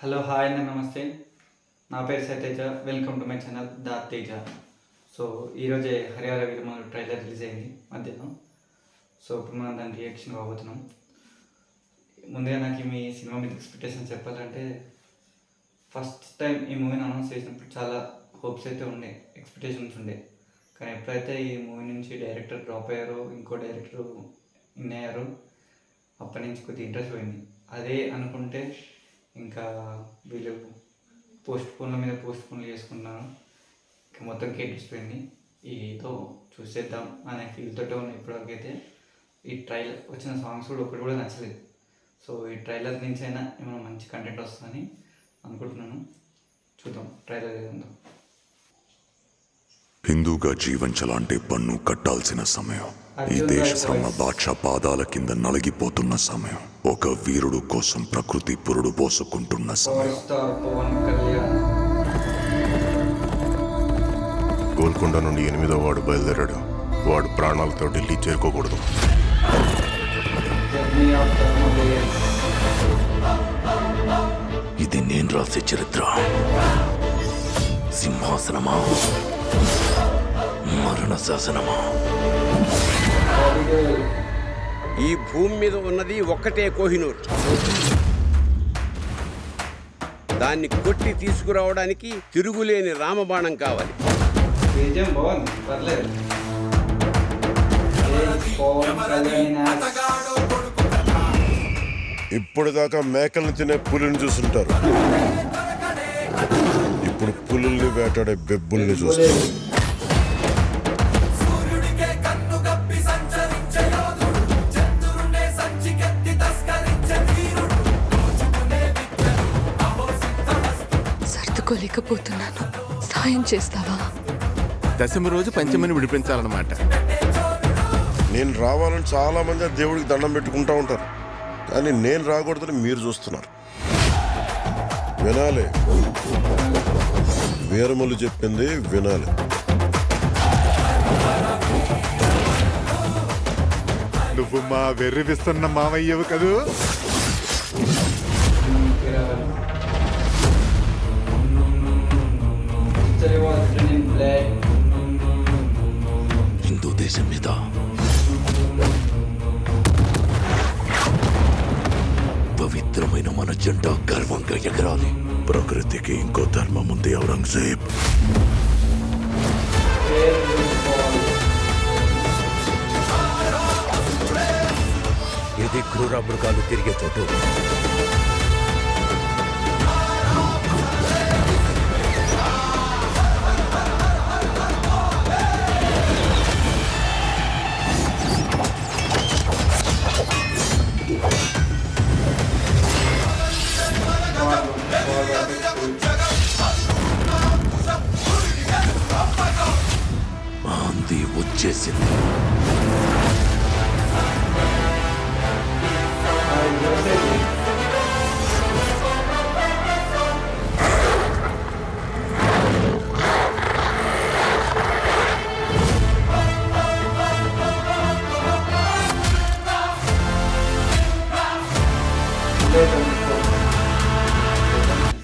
Hello hi అండి నమస్తే. నా పేరు Sateja. Welcome to my channel the Teja. So ఈరోజే హరిహర వీరమల్లు ట్రైలర్ రిలీజ్ అయింది మధ్యాహ్నం. సో ఇప్పుడు మనం దాని రియాక్షన్ కాబోతున్నాం. ముందుగా నాకు మీ సినిమా మీద ఎక్స్పెక్టేషన్ చెప్పాలంటే, ఫస్ట్ టైం ఈ మూవీని అనౌన్స్ చేసినప్పుడు చాలా హోప్స్ అయితే ఉండే, ఎక్స్పెక్టేషన్స్ ఉండే. కానీ ఎప్పుడైతే ఈ మూవీ నుంచి డైరెక్టర్ డ్రాప్ అయ్యారో, ఇంకో డైరెక్టర్ ఇన్ అయ్యారో, అప్పటి నుంచి కొద్దిగా ఇంట్రెస్ట్ పోయింది. అదే అనుకుంటే ఇంకా వీళ్ళు పోస్ట్ పోన్లు చేసుకున్నాను. ఇంకా మొత్తం కేటిసిపోయింది. ఏదో చూసేద్దాం అనే ఫీల్తోటే ఉన్నాయి ఇప్పటివరకు అయితే. ఈ ట్రైలర్ వచ్చిన సాంగ్స్ కూడా ఒకటి కూడా నచ్చలేదు. సో ఈ ట్రైలర్ నుంచి అయినా ఏమైనా మంచి కంటెంట్ వస్తుందని అనుకుంటున్నాను. చూద్దాం ట్రైలర్ ఏదో. హిందూగా జీవించాలంటే పన్ను కట్టాల్సిన సమయం. ఈ దేశ బ్రహ్మ బాద్షా పాదాల కింద నలిగిపోతున్న సమయం. ఒక వీరుడు కోసం ప్రకృతి పురుడు పోసుకుంటున్న సమయం. గోల్కొండ నుండి 8వ వాడు బయలుదేరాడు. వాడు ప్రాణాలతో ఢిల్లీ చేరుకోకూడదు. ఇది నేను రాసే చరిత్ర. సింహాసనమా, మరణ శాసనమా? ఈ భూమి మీద ఉన్నది ఒక్కటే కోహినూర్. దాన్ని కొట్టి తీసుకురావడానికి తిరుగులేని రామబాణం కావాలి. ఇప్పటిదాకా మేకల్ని తినే పులిని చూస్తుంటారు. ఇప్పుడు పులుల్ని వేటాడే బెబ్బుల్ని చూస్తారు. సర్దుకోలేకపోతున్నాను, సాయం చేస్తావా? దశమి రోజు పంచమిని విడిపించాలన్నమాట. నేను రావాలని చాలా మంది దేవుడికి దండం పెట్టుకుంటా ఉంటారు. కానీ నేను రాకూడదని మీరు చూస్తున్నారు. వినాలి, వీరమల్లు చెప్పింది వినాలి. నువ్వు మా వెర్రివిస్తున్న మావయ్యవు కదూ. హిందూ దేశం మీద పవిత్రమైన మన జెండా గర్వంగా ఎగరాలి. ప్రకృతికి ఇంకో ధర్మం ఉంది ఔరంగజేబ్. ఇది క్రూర మృగాలు తిరిగే చోటు. ఆంది వచ్చేసింది.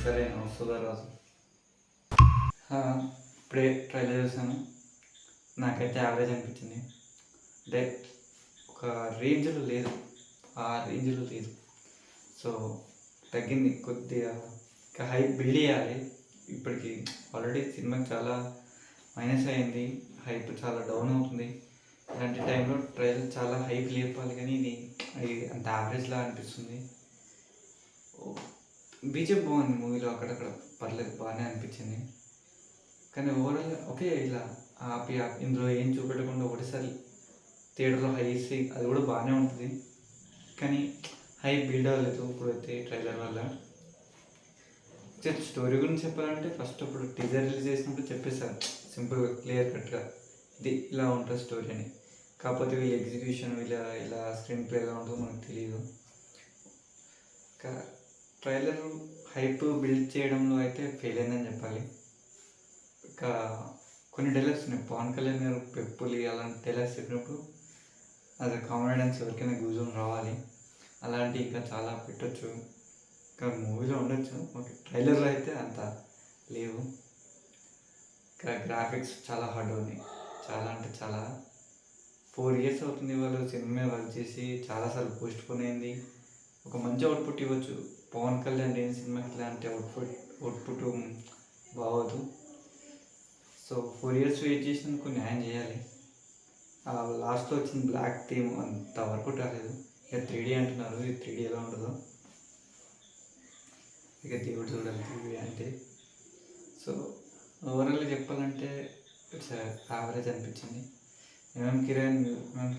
సరే వస్తుందా రాజు? ఇప్పుడే ట్రైలర్ చూసాను. నాకైతే యావరేజ్ అనిపించింది. అంటే ఒక రేంజ్లో లేదు, ఆ రేంజ్లో లేదు. సో తగ్గింది కొద్దిగా. ఇంకా హైప్ బిల్డ్ చేయాలి. ఇప్పటికి ఆల్రెడీ సినిమాకి చాలా మైనస్ అయింది, హైప్ చాలా డౌన్ అవుతుంది. ఇలాంటి టైంలో ట్రైలర్ చాలా హైప్ లేపాలి, కానీ ఇది అంత యావరేజ్లా అనిపిస్తుంది. బీజేపీ బాగుంది మూవీలో, అక్కడక్కడ పర్లేదు, బాగానే అనిపించింది. కానీ ఓవరాల్ ఓకే, ఇలా ఆపి ఇందులో ఏం చూపెట్టకుండా ఒకటిసారి థియేటర్లో హై ఇస్తే అది కూడా బాగానే ఉంటుంది. కానీ హై బిల్డ్ అవ్వలేదు ఇప్పుడైతే ట్రైలర్ వల్ల. స్టోరీ గురించి చెప్పాలంటే, ఫస్ట్ అప్పుడు టీజర్ రిలీజ్ చేసినప్పుడు చెప్పేశారు సింపుల్గా క్లియర్ కట్గా, ఇది ఇలా ఉంటుంది స్టోరీ అని. కాకపోతే వీళ్ళ ఎగ్జిక్యూషన్, ఇలా స్క్రీన్ ప్లే ఎలా ఉంటుందో మనకు తెలియదు. ట్రైలర్ హైప్ బిల్డ్ చేయడంలో అయితే ఫెయిల్ అయిందని చెప్పాలి. ఇంకా కొన్ని డైలాగ్స్ ఉన్నాయి, పవన్ కళ్యాణ్ గారు పెప్పులి అలాంటి డైలాగ్స్ చెప్పినప్పుడు అది కామెడీన్స్ ఎవరికైనా గూజం రావాలి. అలాంటి ఇంకా చాలా పెట్టచ్చు. కానీ మూవీలో ఉండొచ్చు, ఓకే ట్రైలర్లో అయితే అంత లేవు. ఇంకా గ్రాఫిక్స్ చాలా హార్డ్ ఉన్నాయి, చాలా అంటే చాలా. 4 years అవుతుంది వాళ్ళు సినిమా వర్క్ చేసి, చాలాసార్లు పోస్ట్ పోన్ అయింది. ఒక మంచి అవుట్పుట్ ఇవ్వచ్చు. పవన్ కళ్యాణ్ లేని సినిమాకి ఇలాంటి అవుట్పుట్ బాగోదు. సో 4 years వెయిట్ చేసినందుకు న్యాయం చేయాలి. లాస్ట్లో వచ్చిన బ్లాక్ థీమ్ అంత వర్కౌట్ రాలేదు. ఇక 3D అంటున్నారు, ఇది 3D ఎలా ఉండదో ఇక దేవుడు చూడాలి 3D అంటే. సో ఓవరాల్గా చెప్పాలంటే ఇట్స్ యావరేజ్ అనిపించింది. మేము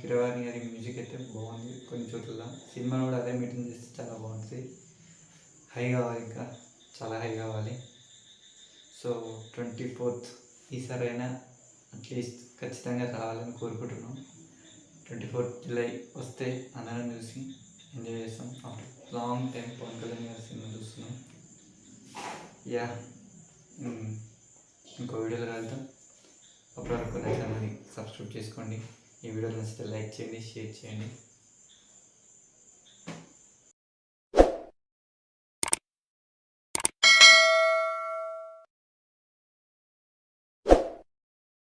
కిరవాణి గారి మ్యూజిక్ అయితే బాగుంది. కొన్ని చోట్ల సినిమా కూడా అదే మెయింటైన్ చేస్తే చాలా బాగుంటుంది. హై కావాలి, ఇంకా చాలా హై కావాలి. సో 24th ఈసారైనా అట్లీస్ట్ ఖచ్చితంగా రావాలని కోరుకుంటున్నాం. 24th July వస్తే అందరం చూసి ఎంజాయ్ చేస్తాం. After long time Pawan Kalyan గారి సినిమా చూస్తున్నాం. యా, ఇంకో వీడియోలో కలుద్దాం. అప్పటి వరకు నా ఛానల్ని సబ్స్క్రైబ్ చేసుకోండి. ఈ వీడియో నచ్చితే లైక్ చేయండి, షేర్ చేయండి.